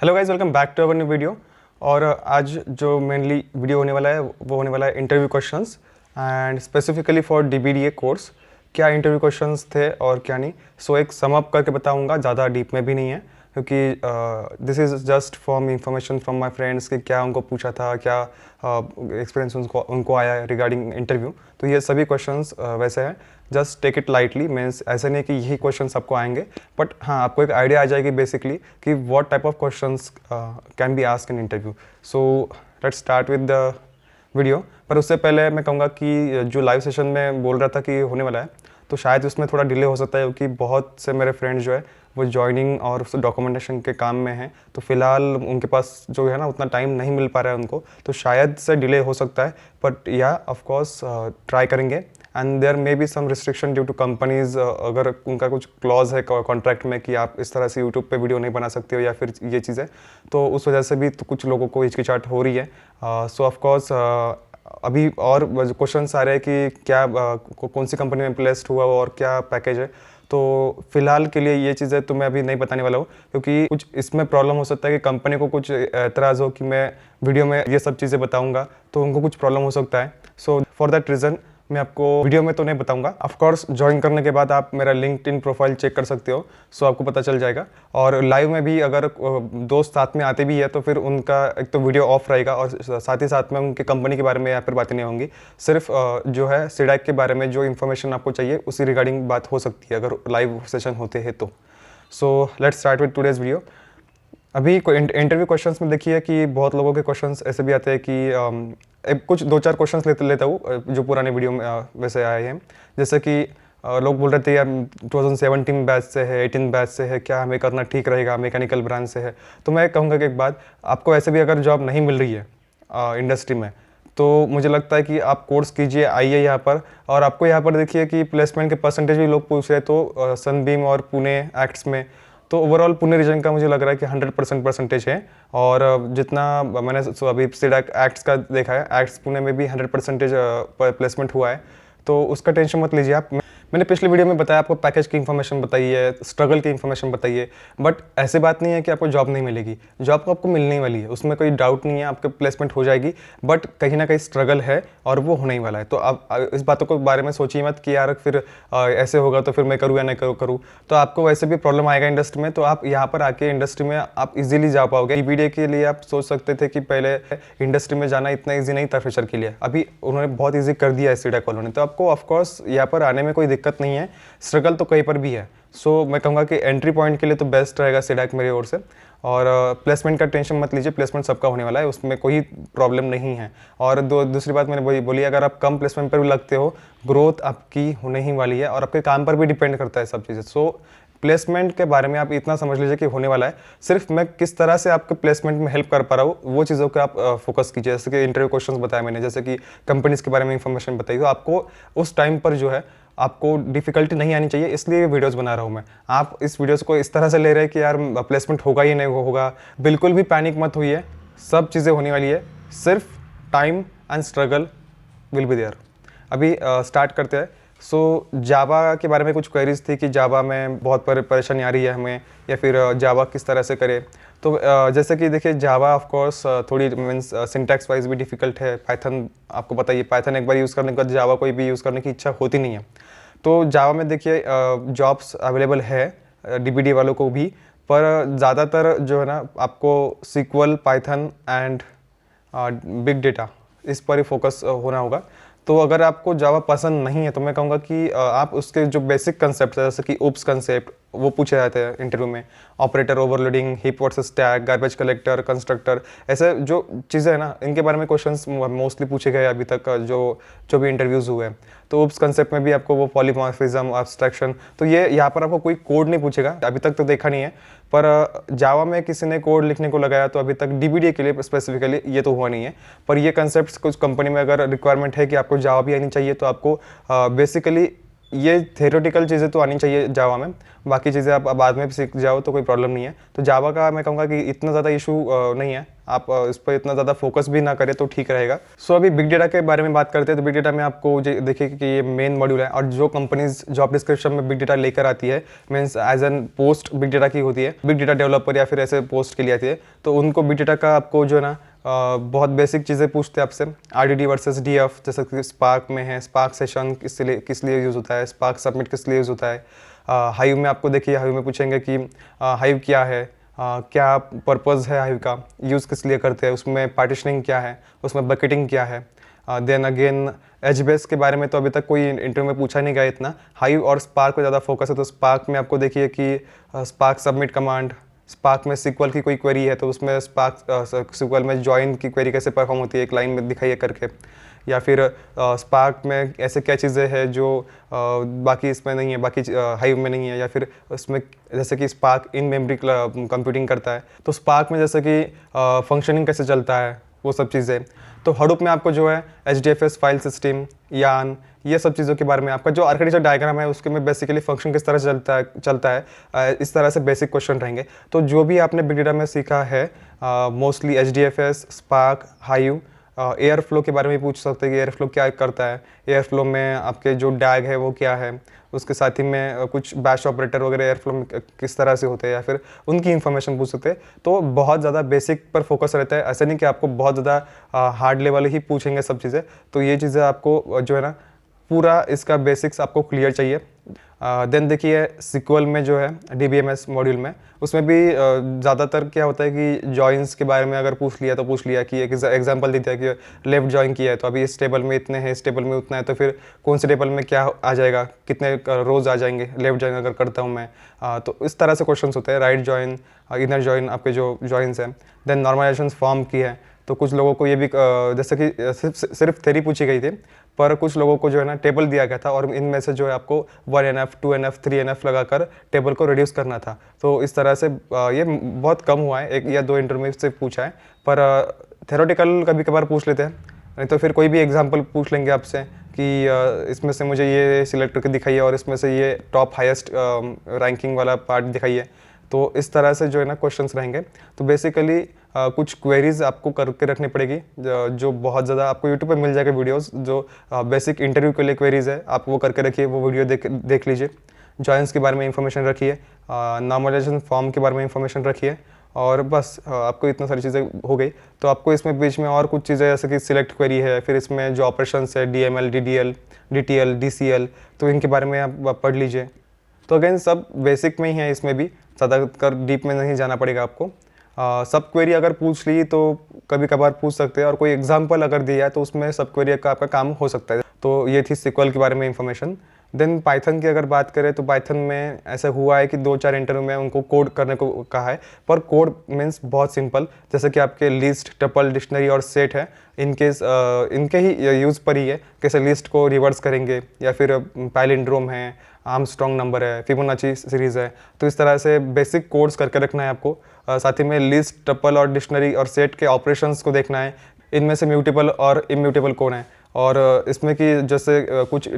Hello guys, welcome back to our new video. और आज जो मेनली वीडियो होने वाला है वो होने वाला है interview questions and specifically for DBDA course. क्या इंटरव्यू क्वेश्चंस थे और क्या नहीं, सो एक सम अप करके बताऊंगा, ज़्यादा डीप में भी नहीं है क्योंकि this is just for information from my friends कि क्या उनको पूछा था, क्या एक्सपीरियंस उनको आया रिगार्डिंग इंटरव्यू। तो ये सभी क्वेश्चंस वैसे हैं, just take it lightly. Means ऐसे नहीं कि यही क्वेश्चंस आपको आएंगे, बट हाँ आपको एक आइडिया आ जाएगी बेसिकली कि what type of questions can be asked in interview. So let's start with the video. पर उससे पहले मैं कहूँगा कि जो लाइव सेशन में बोल रहा था कि होने वाला है, तो शायद उसमें थोड़ा डिले हो सकता है क्योंकि बहुत से मेरे फ्रेंड्स जो है वो जॉइनिंग और डॉक्यूमेंटेशन के काम में हैं। तो फिलहाल उनके पास जो है ना उतना टाइम नहीं मिल पा रहा है उनको, तो शायद से डिले हो सकता है। बट या ऑफ कोर्स ट्राई करेंगे and there may be some restriction due to companies. अगर उनका कुछ क्लॉज है कॉन्ट्रैक्ट में कि आप इस तरह से यूट्यूब पे वीडियो नहीं बना सकते हो या फिर ये चीज़ें, तो उस वजह से भी तो कुछ लोगों को हिचकिचाहट हो रही है। सो ऑफ कोर्स अभी और क्वेश्चंस आ रहे हैं कि क्या कौन सी कंपनी में प्लेस्ड हुआ और क्या पैकेज है। तो फिलहाल के लिए ये चीज़ें तो मैं अभी नहीं बताने वाला हूँ क्योंकि कुछ इसमें प्रॉब्लम हो सकता है कि कंपनी को कुछ एतराज़ हो कि मैं वीडियो में ये सब चीज़ें बताऊँगा, तो उनको कुछ प्रॉब्लम हो सकता है। सो फॉर दैट रीज़न मैं आपको वीडियो में तो नहीं बताऊंगा। ऑफ कोर्स ज्वाइन करने के बाद आप मेरा लिंक्डइन प्रोफाइल चेक कर सकते हो, सो आपको पता चल जाएगा। और लाइव में भी अगर दोस्त साथ में आते भी है तो फिर उनका एक तो वीडियो ऑफ रहेगा और साथ ही साथ में उनकी कंपनी के बारे में या फिर बातें नहीं होंगी। सिर्फ जो है सीडैक के बारे में जो इन्फॉर्मेशन आपको चाहिए उसी रिगार्डिंग बात हो सकती है अगर लाइव सेशन होते हैं तो। So let's start with today's video. अभी इंटरव्यू क्वेश्चंस में देखिए कि बहुत लोगों के क्वेश्चंस ऐसे भी आते हैं कि कुछ दो चार क्वेश्चंस लेता हूँ जो पुराने वीडियो में वैसे आए हैं। जैसे कि लोग बोल रहे थे यार 2017 बैच से है, 18 बैच से है, क्या हमें करना ठीक रहेगा, मैकेनिकल ब्रांच से है। तो मैं कहूँगा कि एक बात, आपको ऐसे भी अगर जॉब नहीं मिल रही है इंडस्ट्री में, तो मुझे लगता है कि आप कोर्स कीजिए, आइए यहाँ पर। और आपको यहाँ पर देखिए कि प्लेसमेंट के परसेंटेज भी लोग पूछ रहे हैं, तो सनबीम और पुणे एक्ट्स में तो ओवरऑल पुणे रीजन का मुझे लग रहा है कि 100% परसेंटेज है। और जितना मैंने अभी सीडैक एक्ट्स का देखा है, एक्ट्स पुणे में भी 100% प्लेसमेंट हुआ है, तो उसका टेंशन मत लीजिए आप। मैंने पिछले वीडियो में बताया, आपको पैकेज की इन्फॉर्मेशन बताई है, स्ट्रगल की इन्फॉर्मेशन बताई है, बट ऐसे बात नहीं है कि आपको जॉब नहीं मिलेगी। जॉब तो आपको मिलने वाली है, उसमें कोई डाउट नहीं है, आपके प्लेसमेंट हो जाएगी, बट कहीं ना कहीं स्ट्रगल है और वो होने ही वाला है। तो आप इस बातों के बारे में सोचिए मत कि यार फिर ऐसे होगा तो फिर मैं करूँ या नहीं करूँ। तो आपको वैसे भी प्रॉब्लम आएगा इंडस्ट्री में, तो आप यहाँ पर आके इंडस्ट्री में आप इजीली जा पाओगे। डीबीडीए के लिए आप सोच सकते थे कि पहले इंडस्ट्री में जाना इतना ईजी नहीं था फ्रेशर के लिए, अभी उन्होंने बहुत ईजी कर दिया है सीडैक वालों ने। तो आपको ऑफकोर्स यहाँ पर आने में कोई दिक्कत नहीं है, स्ट्रगल तो कहीं पर भी है। सो मैं कहूँगा कि एंट्री पॉइंट के लिए तो बेस्ट रहेगा सीडैक मेरी ओर से। और प्लेसमेंट का टेंशन मत लीजिए, प्लेसमेंट सबका होने वाला है, उसमें कोई प्रॉब्लम नहीं है। और दूसरी बात मैंने बोली, अगर आप कम प्लेसमेंट पर भी लगते हो, ग्रोथ आपकी होने ही वाली है और आपके काम पर भी डिपेंड करता है सब चीज़ें। सो प्लेसमेंट के बारे में आप इतना समझ लीजिए कि होने वाला है। सिर्फ मैं किस तरह से आपके प्लेसमेंट में हेल्प कर पा रहा हूँ वो चीज़ों का आप फोकस कीजिए। जैसे कि इंटरव्यू क्वेश्चंस बताया मैंने, जैसे कि कंपनीज के बारे में इंफॉर्मेशन बताई, तो आपको उस टाइम पर जो है आपको डिफिकल्टी नहीं आनी चाहिए, इसलिए वीडियोस बना रहा हूँ मैं। आप इस वीडियोस को इस तरह से ले रहे हैं कि यार प्लेसमेंट होगा ही नहीं होगा, बिल्कुल भी पैनिक मत होइए, सब चीज़ें होने वाली है, सिर्फ time and struggle will be there. अभी स्टार्ट करते हैं। सो जावा के बारे में कुछ क्वेरीज थी कि जावा में बहुत परेशानी आ रही है हमें, या फिर जावा किस तरह से करें। तो जैसे कि देखिए जावा ऑफ कोर्स थोड़ी मीन्स सिंटैक्स वाइज भी डिफिकल्ट है। पाइथन आपको पता ही है, पाइथन एक बार यूज़ करने के बाद जावा कोई भी यूज़ करने की इच्छा होती नहीं है। तो जावा में देखिए जॉब्स अवेलेबल है डीबीडी वालों को भी, पर ज़्यादातर जो है ना आपको SQL, Python and big data इस पर ही फोकस होना होगा। तो अगर आपको जावा पसंद नहीं है तो मैं कहूँगा कि आप उसके जो बेसिक कंसेप्ट है, जैसे कि ओप्स कंसेप्ट, वो पूछे जाते हैं इंटरव्यू में। Operator, overloading, heap versus stack, garbage collector, constructor, ऐसे जो चीज़ें हैं ना, इनके बारे में क्वेश्चंस मोस्टली पूछे गए अभी तक जो भी इंटरव्यूज़ हुए हैं। तो ओप्स कंसेप्ट में भी आपको वो पॉलीमॉर्फिज्म, एब्स्ट्रैक्शन, तो ये यहाँ पर आपको कोई कोड नहीं पूछेगा, अभी तक तो देखा नहीं है। पर जावा में किसी ने कोड लिखने को लगाया तो अभी तक डीबीडीए के लिए स्पेसिफिकली ये तो हुआ नहीं है। पर ये कंसेप्ट कुछ कंपनी में अगर रिक्वायरमेंट है कि आपको जावा भी आनी चाहिए, तो आपको बेसिकली ये थ्योरेटिकल चीज़ें तो आनी चाहिए जावा में, बाकी चीज़ें आप बाद में सीख जाओ तो कोई प्रॉब्लम नहीं है। तो जावा का मैं कहूँगा कि इतना ज़्यादा इशू नहीं है, आप इस पर इतना ज़्यादा फोकस भी ना करें तो ठीक रहेगा। सो अभी बिग डेटा के बारे में बात करते हैं। तो बिग डेटा में आपको देखिए कि ये मेन मॉड्यूल है, और जो कंपनीज जॉब डिस्क्रिप्शन में बिग डेटा लेकर आती है, means as an post big data की होती है, बिग डेटा डेवलपर या फिर ऐसे पोस्ट के लिए आती है, तो उनको बिग डेटा का आपको जो है ना बहुत बेसिक चीज़ें पूछते हैं आपसे। RDD वर्सेस DF, जैसे कि स्पार्क में है, स्पार्क सेशन किस लिए यूज़ होता है, स्पार्क सबमिट किस लिए यूज़ होता है। हाइव में आपको देखिए, हाइव में पूछेंगे कि हाइव क्या है, क्या पर्पज़ है हाइव का, यूज़ किस लिए करते हैं, उसमें पार्टीशनिंग क्या है, उसमें बकेटिंग क्या है। देन अगेन HBase के बारे में तो अभी तक कोई इंटरव्यू में पूछा नहीं गया इतना, हाइव और स्पार्क पे ज़्यादा फोकस है। तो स्पार्क में आपको देखिए कि स्पार्क सबमिट कमांड, स्पार्क में SQL की कोई क्वेरी है तो उसमें स्पार्क SQL में ज्वाइन की क्वेरी कैसे परफॉर्म होती है, एक लाइन में दिखाइए करके। या फिर स्पार्क में ऐसे क्या चीज़ें हैं जो बाकी इसमें नहीं है, बाकी हाइव में नहीं है। या फिर उसमें जैसे कि स्पार्क इन मेमोरी कंप्यूटिंग करता है, तो स्पार्क में जैसे कि फंक्शनिंग कैसे चलता है, वो सब चीज़ें। तो हडूप में आपको जो है HDFS फाइल सिस्टम, यान, ये सब चीज़ों के बारे में, आपका जो आर्किटेक्चर डायग्राम है उसके में बेसिकली फंक्शन किस तरह से चलता है, इस तरह से बेसिक क्वेश्चन रहेंगे। तो जो भी आपने बिग डेटा में सीखा है, mostly HDFS, spark, hive, air flow के बारे में पूछ सकते हैं कि एयर फ्लो क्या करता है, एयर फ्लो में आपके जो डैग है वो क्या है, उसके साथ ही में कुछ बैश ऑपरेटर वगैरह एयर फ्लो में किस तरह से होते हैं, या फिर उनकी इन्फॉर्मेशन पूछ सकते हैं। तो बहुत ज़्यादा बेसिक पर फोकस रहता है, ऐसा नहीं कि आपको बहुत ज़्यादा हार्ड लेवल ही पूछेंगे सब चीज़ें। तो ये चीज़ें आपको जो है ना पूरा इसका बेसिक्स आपको क्लियर चाहिए। देन देखिए SQL में जो है DBMS मॉड्यूल में, उसमें भी ज़्यादातर क्या होता है कि जॉइंस के बारे में अगर पूछ लिया तो पूछ लिया कि एक एग्जांपल देता है कि लेफ़्ट जॉइन किया है तो अभी इस टेबल में इतने हैं, इस टेबल में उतना है, तो फिर कौन से टेबल में क्या आ जाएगा, कितने रोज़ आ जाएंगे लेफ़्ट जॉइन अगर करता हूँ मैं। तो इस तरह से क्वेश्चन होते हैं। राइट जॉइन, इनर जॉइन, आपके जो जॉइंस हैं। देन नॉर्मलाइजेशन फॉर्म की है, तो कुछ लोगों को ये भी जैसे कि सिर्फ थ्योरी पूछी गई थी, पर कुछ लोगों को जो है ना टेबल दिया गया था और इनमें से जो है आपको 1NF, 2NF, 3NF लगाकर टेबल को रिड्यूस करना था। तो इस तरह से ये बहुत कम हुआ है, 1 या 2 इंटरव्यू से पूछा है, पर थ्योरेटिकल कभी कभार पूछ लेते हैं। नहीं तो फिर कोई भी एग्जांपल पूछ लेंगे आपसे कि इसमें से मुझे ये सिलेक्ट करके दिखाइए और इसमें से ये टॉप हाईएस्ट रैंकिंग वाला पार्ट दिखाइए। तो इस तरह से जो है ना क्वेश्चंस रहेंगे। तो बेसिकली कुछ क्वेरीज आपको करके रखनी पड़ेगी, जो बहुत ज़्यादा आपको यूट्यूब पे मिल जाएगा वीडियोस, जो बेसिक इंटरव्यू के लिए क्वेरीज है, आप वो करके रखिए, वो वीडियो देख लीजिए। जॉइंस के बारे में इंफॉर्मेशन रखिए, नॉर्मलाइजेशन फॉर्म के बारे में इंफॉर्मेशन रखिए, और बस आपको इतना सारी चीज़ें हो गई। तो आपको इसमें बीच में और कुछ चीज़ें जैसे कि सिलेक्ट क्वेरी है, फिर इसमें जो ऑपरेशंस है DML, DDL, DTL, DCL, तो इनके बारे में आप पढ़ लीजिए। तो अगेन सब बेसिक में ही है, इसमें भी ज़्यादातर डीप में नहीं जाना पड़ेगा आपको। सब क्वेरी अगर पूछ ली तो कभी कभार पूछ सकते हैं, और कोई एग्जांपल अगर दिया है तो उसमें सब क्वेरी का आपका काम हो सकता है। तो ये थी SQL के बारे में इंफॉर्मेशन। देन पाइथन की अगर बात करें तो पाइथन में ऐसा हुआ है कि 2-4 इंटरव्यू में उनको कोड करने को कहा है, पर कोड मीन्स बहुत सिंपल, जैसे कि आपके लिस्ट, टपल, डिक्शनरी और सेट है, इनके ही यूज़ पर ही है, कैसे लिस्ट को रिवर्स करेंगे, या फिर पैलिंड्रोम है, आर्मस्ट्रॉन्ग नंबर है, फिबोनाची सीरीज़ है। तो इस तरह से बेसिक कोड्स करके रखना है आपको। साथ ही में लिस्ट, टपल और डिक्शनरी और सेट के ऑपरेशंस को देखना है, इनमें से म्यूटेबल और इम्यूटेबल कौन है, और इसमें कि जैसे कुछ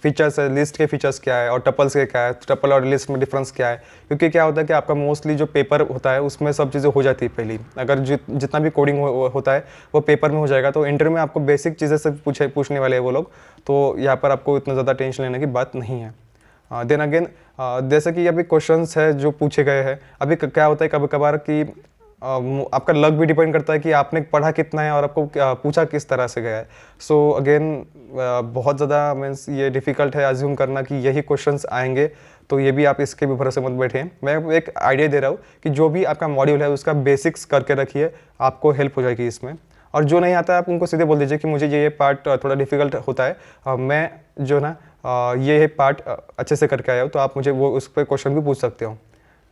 फीचर्स है, लिस्ट के फीचर्स क्या है और टपल्स के क्या है, टपल और लिस्ट में डिफरेंस क्या है। क्योंकि क्या होता है कि आपका मोस्टली जो पेपर होता है उसमें सब चीज़ें हो जाती है पहले, अगर जितना भी कोडिंग होता है वो पेपर में हो जाएगा। तो इंटरव्यू में आपको बेसिक चीज़ें से पूछने वाले हैं वो लोग, तो यहाँ पर आपको इतना ज़्यादा टेंशन लेने की बात नहीं है। देन अगेन जैसे कि अभी क्वेश्चंस है जो पूछे गए हैं, अभी क्या होता है कभी कभार कि आपका लक भी डिपेंड करता है कि आपने पढ़ा कितना है और आपको पूछा किस तरह से गया है। सो अगेन बहुत ज़्यादा मीन्स ये डिफ़िकल्ट है अज्यूम करना कि यही क्वेश्चंस आएंगे, तो ये भी आप इसके भी भरोसे मत बैठें। मैं एक आइडिया दे रहा हूँ कि जो भी आपका मॉड्यूल है उसका बेसिक्स करके रखिए, आपको हेल्प हो जाएगी इसमें। और जो नहीं आता है आप उनको सीधे बोल दीजिए कि मुझे ये पार्ट थोड़ा डिफ़िकल्ट होता है, मैं जो ना ये पार्ट अच्छे से करके आया हूँ, तो आप मुझे वो उस पर क्वेश्चन भी पूछ सकते हो।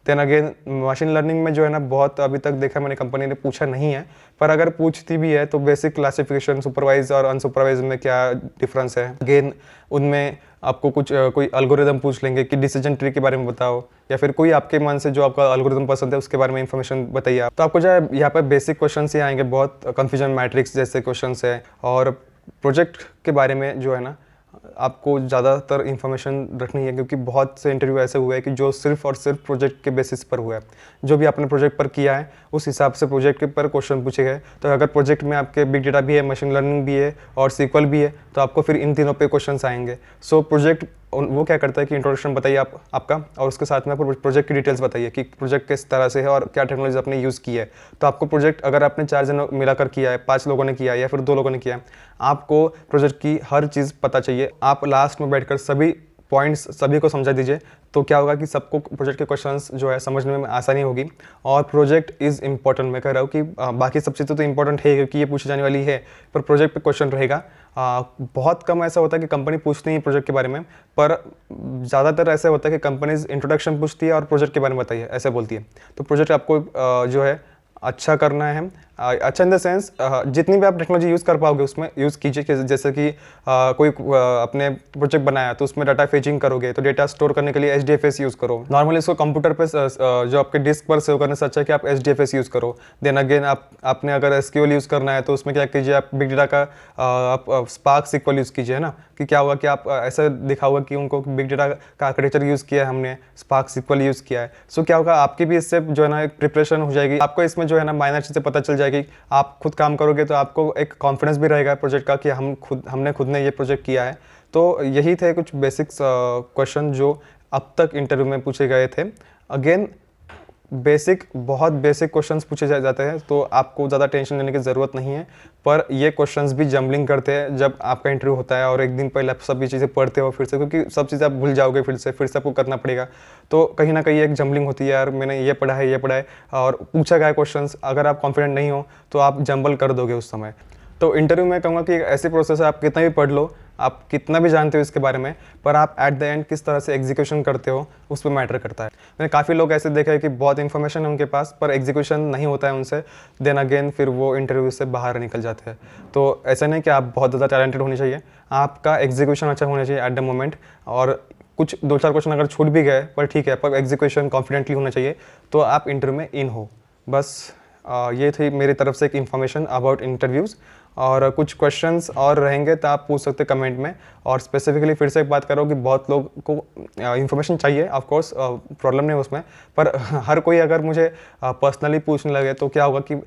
देन अगेन मशीन लर्निंग में जो है ना बहुत अभी तक देखा मैंने कंपनी ने पूछा नहीं है, पर अगर पूछती भी है तो बेसिक क्लासिफिकेशन, सुपरवाइज और अनसुपरवाइज में क्या डिफरेंस है। अगेन उनमें आपको कोई एल्गोरिदम पूछ लेंगे कि डिसीजन ट्री के बारे में बताओ, या फिर कोई आपके मन से जो आपका एल्गोरिदम पसंद है उसके बारे में इंफॉर्मेशन बताइए आप। तो आपको जो है यहाँ पर बेसिक क्वेश्चन ही आएंगे, बहुत कन्फ्यूजन मैट्रिक्स जैसे क्वेश्चन है, और प्रोजेक्ट के बारे में जो है ना आपको ज़्यादातर इन्फॉर्मेशन रखनी है, क्योंकि बहुत से इंटरव्यू ऐसे हुए हैं कि जो सिर्फ और सिर्फ प्रोजेक्ट के बेसिस पर हुआ है। जो भी आपने प्रोजेक्ट पर किया है उस हिसाब से प्रोजेक्ट के पर क्वेश्चन पूछे गए। तो अगर प्रोजेक्ट में आपके बिग डेटा भी है, मशीन लर्निंग भी है और सीक्वल भी है, तो आपको फिर इन तीनों पे क्वेश्चन आएंगे। सो प्रोजेक्ट वो क्या करता है कि इंट्रोडक्शन बताइए आपका, और उसके साथ में आपको प्रोजेक्ट की डिटेल्स बताइए कि प्रोजेक्ट किस तरह से है और क्या टेक्नोलॉजी आपने यूज़ की है। तो आपको प्रोजेक्ट अगर आपने 4 जन मिलाकर किया है, 5 लोगों ने किया है या फिर 2 लोगों ने किया है, आपको प्रोजेक्ट की हर चीज़ पता चाहिए। आप लास्ट में बैठकर सभी पॉइंट्स सभी को समझा दीजिए, तो क्या होगा कि सबको प्रोजेक्ट के क्वेश्चंस जो है समझने में आसानी होगी। और प्रोजेक्ट इज़ इंपॉर्टेंट, मैं कह रहा हूँ कि बाकी सब चीज़ें तो इंपॉर्टेंट है क्योंकि ये पूछी जाने वाली है, पर प्रोजेक्ट पे क्वेश्चन रहेगा। बहुत कम ऐसा होता है कि कंपनी पूछती है प्रोजेक्ट के बारे में, पर ज़्यादातर ऐसा होता है कि कंपनीज इंट्रोडक्शन पूछती है और प्रोजेक्ट के बारे में बताइए ऐसे बोलती है। तो प्रोजेक्ट आपको जो है अच्छा करना है, अच्छा इन द सेंस जितनी भी आप टेक्नोलॉजी यूज़ कर पाओगे उसमें यूज़ कीजिए। जैसे कि कोई अपने प्रोजेक्ट बनाया तो उसमें डाटा फेचिंग करोगे तो डेटा स्टोर करने के लिए HDFS यूज़ करो। नॉर्मली इसको कंप्यूटर पे जो आपके डिस्क पर सेव करने से अच्छा है कि आप HDFS यूज़ करो। देन अगेन आपने अगर SQL यूज़ करना है तो उसमें क्या कीजिए, आप बिग डेटा का आप स्पार्क SQL यूज़ कीजिए, है ना। कि क्या होगा कि आप ऐसा दिखा होगा कि उनको बिग डेटा का आर्किटेक्चर यूज़ किया है, हमने स्पार्क SQL यूज़ किया है। सो क्या होगा, आपकी भी इससे जो है ना एक प्रिपरेशन हो जाएगी, आपको इसमें जो है ना माइनर चीज़ें पता चल जाएगी। आप खुद काम करोगे तो आपको एक कॉन्फिडेंस भी रहेगा प्रोजेक्ट का कि हमने खुद ने ये प्रोजेक्ट किया है। तो यही थे कुछ बेसिक्स क्वेश्चन जो अब तक इंटरव्यू में पूछे गए थे। अगेन बहुत बेसिक क्वेश्चंस पूछे जाते हैं, तो आपको ज़्यादा टेंशन लेने की ज़रूरत नहीं है। पर ये क्वेश्चंस भी जम्बलिंग करते हैं जब आपका इंटरव्यू होता है और एक दिन पहले आप सभी चीज़ें पढ़ते हो फिर से, क्योंकि सब चीज़ें आप भूल जाओगे फिर से आपको करना पड़ेगा। तो कहीं ना कहीं एक जम्बलिंग होती है, यार मैंने ये पढ़ा है और पूछा गया क्वेश्चंस, अगर आप कॉन्फिडेंट नहीं हो तो आप जम्बल कर दोगे उस समय। तो इंटरव्यू में कहूँगा कि एक ऐसी प्रोसेस है, आप कितना भी पढ़ लो, आप कितना भी जानते हो इसके बारे में, पर आप एट द एंड किस तरह से एग्जीक्यूशन करते हो उस पर मैटर करता है। मैंने काफ़ी लोग ऐसे देखे हैं कि बहुत इन्फॉर्मेशन है उनके पास पर एग्जीक्यूशन नहीं होता है उनसे, देन अगेन फिर वो इंटरव्यू से बाहर निकल जाते हैं। तो ऐसा नहीं कि आप बहुत ज़्यादा टैलेंटेड होने चाहिए, आपका एग्जीक्यूशन अच्छा होना चाहिए एट द मोमेंट। और कुछ 2-4 क्वेश्चन अगर छूट भी गए पर ठीक है, पर एग्जीक्यूशन कॉन्फिडेंटली होना चाहिए, तो आप इंटरव्यू में इन हो। बस ये थी मेरी तरफ से एक इन्फॉर्मेशन अबाउट इंटरव्यूज़। और कुछ क्वेश्चंस और रहेंगे तो आप पूछ सकते कमेंट में। और स्पेसिफिकली फिर से एक बात करो कि बहुत लोग को इन्फॉर्मेशन चाहिए, ऑफ कोर्स प्रॉब्लम नहीं उसमें, पर हर कोई अगर मुझे पर्सनली पूछने लगे तो क्या होगा कि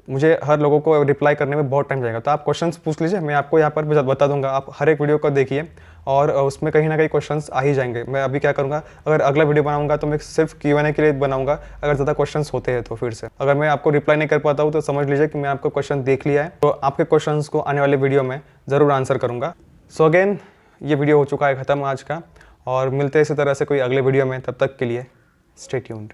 मुझे हर लोगों को रिप्लाई करने में बहुत टाइम जाएगा। तो आप क्वेश्चंस पूछ लीजिए, मैं आपको यहाँ पर बता दूंगा। आप हर एक वीडियो को देखिए और उसमें कहीं ना कहीं क्वेश्चंस आ ही जाएंगे। मैं अभी क्या करूँगा, अगर अगला वीडियो बनाऊंगा तो मैं सिर्फ Q&A के लिए बनाऊंगा, अगर ज़्यादा क्वेश्चंस होते हैं तो फिर से। अगर मैं आपको रिप्लाई नहीं कर पाता हूँ तो समझ लीजिए कि मैं आपको क्वेश्चन देख लिया है, तो आपके क्वेश्चंस को आने वाले वीडियो में ज़रूर आंसर करूँगा। सो अगेन ये वीडियो हो चुका है ख़त्म आज का, और मिलते हैं इसी तरह से कोई अगले वीडियो में। तब तक के लिए स्टे ट्यून्ड।